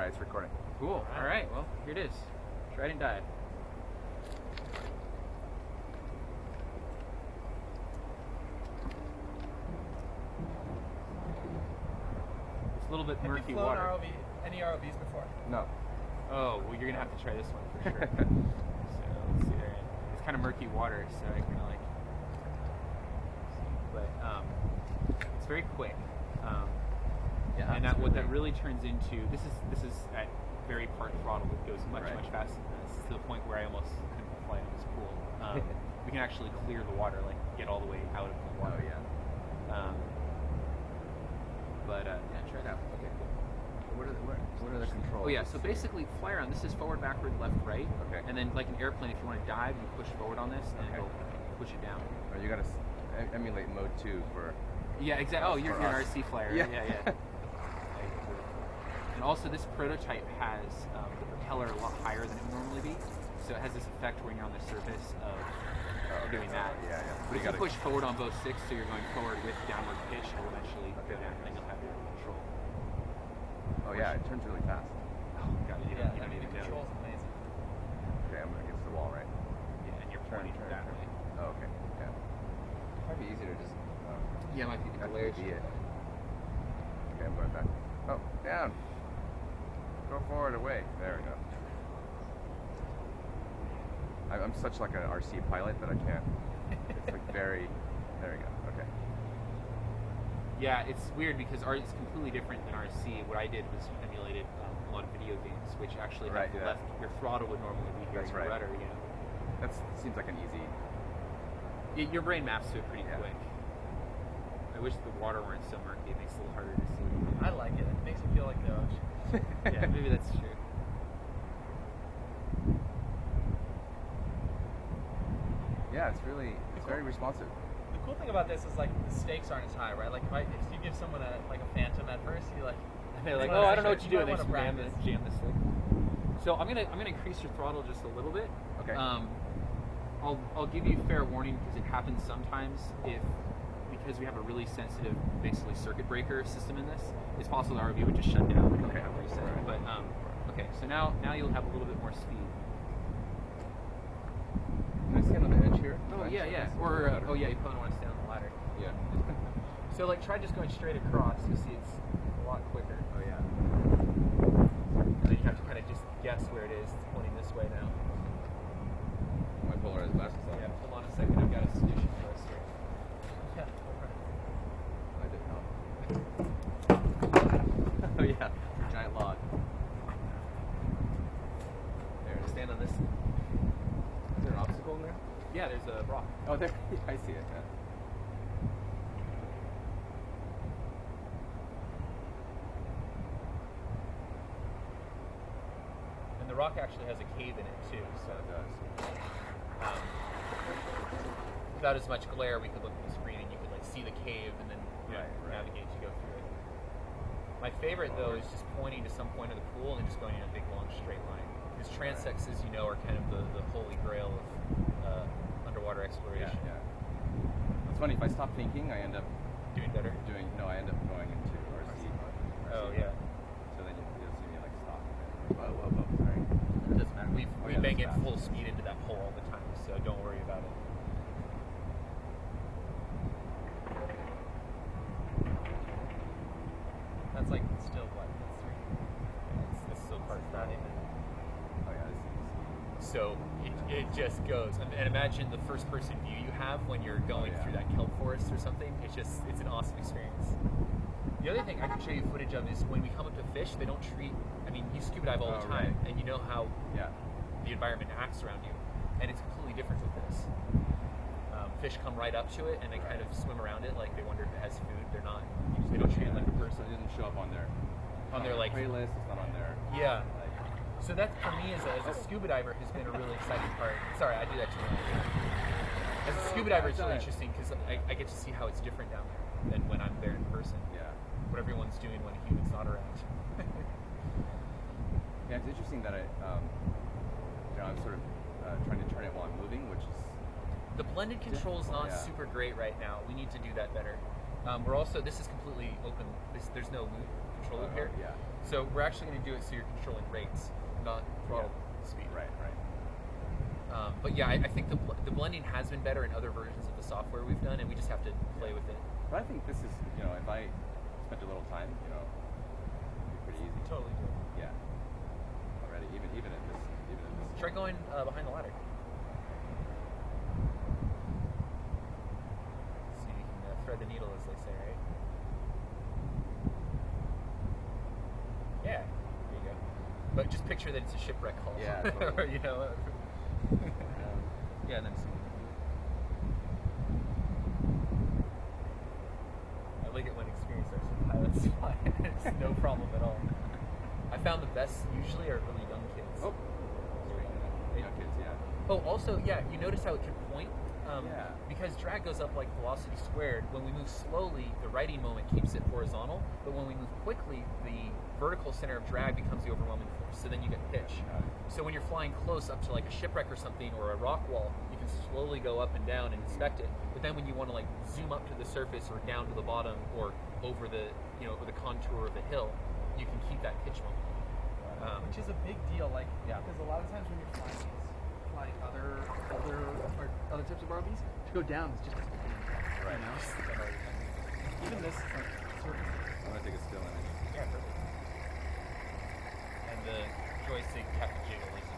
right, it's recording. Cool. All right. Well, here it is. Trident dive. It's a little bit murky Have you flown water. any ROVs before? No. Oh, well, you're gonna have to try this one for sure. So let's see there. It's kind of murky water, so I kind of like. But it's very quick. Yeah. And what that really turns into, this is at very part throttle. It goes much faster than this, to the point where I almost couldn't fly in this pool. We can actually clear the water, like get all the way out of the water. Oh yeah. Yeah, try it out. Okay, cool. What are the controls? Oh yeah, so basically fly around. This is forward, backward, left, right. Okay. And then like an airplane, if you want to dive, you push forward on this and it'll push it down. Oh, you gotta emulate mode 2 for. Yeah, exactly. Oh, you're an RC flyer. Yeah. Yeah. And also, this prototype has the propeller a lot higher than it would normally be, so it has this effect when you're on the surface of doing that. Yeah. But if you push forward on both sticks, so you're going forward with downward pitch, it'll eventually go down, and then you'll have your control. Oh yeah, it turns really fast. Oh god, you don't need to The control's amazing. Okay, I'm against the wall, right? Yeah, and you're pointing that way. Oh, okay. Yeah. Might be easier to just. Yeah, it might be the glares. Be it. Okay, I'm going back. Oh, down. Go forward, away. There we go. I'm such like an RC pilot that I can't. It's like very. There we go. Okay. Yeah, it's weird because it's completely different than RC. What I did was emulated a lot of video games, which actually have the left. Your throttle would normally be here, your rudder. You know. That seems like an easy. Your brain maps to it pretty quick. I wish the water weren't so murky. It makes it a little harder to see. I like it. It makes me feel like the ocean. Yeah, maybe that's true. Yeah, it's very responsive. The cool thing about this is like the stakes aren't as high, right? Like if you give someone a Phantom at first, you like. They're like, oh, I don't know what you do, and they just jam this thing. So I'm gonna increase your throttle just a little bit. Okay. I'll give you fair warning because it happens sometimes because we have a really sensitive, basically circuit breaker system in this. It's possible the ROV would just shut down. Okay. But okay, so now you'll have a little bit more speed. Can I stand on the edge here? Oh yeah. Or you probably want to stay on the ladder. Yeah. So like try just going straight across. You see it's a lot quicker. Oh yeah. And then you have to kind of just guess where it is. It's pointing this way now. My polarize glasses on. Yeah, hold on a second. I've got a solution for us here. Yeah. I did not. Oh yeah, giant log. There, stand on this. Is there an obstacle in there? Yeah, there's a rock. Oh, there. I see it. Yeah. And the rock actually has a cave in it too, so it does. Without as much glare, we could look at the screen and you could like see the cave and then navigate to go through it. My favorite though is just pointing to some point of the pool and just going in a big long straight line. Because transects, as you know, are kind of the holy grail of underwater exploration. Yeah. It's funny, if I stop thinking, I end up doing better. I end up going into RC mode. Oh yeah. So then you'll see me like stop. Whoa, sorry. It doesn't matter. We bang it full speed into that hole all the time, so don't worry about it. That's like still what? That's 3. It's still part of that. Oh yeah, this is. So it just goes. And imagine the first person view you have when you're going through that kelp forest or something. It's an awesome experience. The other thing I can show you footage of is when we come up to fish, they don't treat. I mean, you scuba dive all the time, and you know how the environment acts around you, and it's completely different with this. Fish come right up to it, and they kind of swim around it like they wonder if it has food. They're not. They don't treat it like a person. It didn't show up on their like playlist. It's not on there. Yeah. So that for me as a scuba diver has been a really exciting part. Sorry, I do that too much. As a scuba diver, it's really interesting because I get to see how it's different down there than when I'm there in person. Yeah. What everyone's doing when a human's not around. Yeah, it's interesting that I'm sort of trying to turn it while I'm moving, which is. The blended control is not super great right now. We need to do that better. We're also, this is completely open. There's no loop, control loop here. Yeah. So we're actually going to do it so you're controlling rates, not throttle speed. Right. But yeah, I think the blending has been better in other versions of the software we've done, and we just have to play with it. But I think this is, you know, if I spent a little time, you know, it'd be pretty easy. Totally do. Yeah. Already, even at this. Try going behind the ladder. See if you can thread the needle, as they say, right? Yeah, there you go. But just picture that it's a shipwreck hull. Yeah, or, totally. you know. Yeah, and then see. I like it when experienced pilots fly. It's no problem at all. I found the best usually are really young kids. Oh. Young kids, yeah. Oh, also, yeah, you notice how it can point? Yeah. Because drag goes up like velocity squared, when we move slowly, the righting moment keeps it horizontal, but when we move quickly, the vertical center of drag becomes the overwhelming force, so then you get pitch. So when you're flying close up to like a shipwreck or something, or a rock wall, you can slowly go up and down and inspect it. But then when you want to like zoom up to the surface or down to the bottom or over the, you know, over the contour of the hill, you can keep that pitch moment. Which is a big deal, like, because a lot of times when you're flying other types of ROVs, to go down is just Right. you know? Even this like surface. I'm gonna take a still image. Yeah, perfect. And the joystick have to jiggle, at least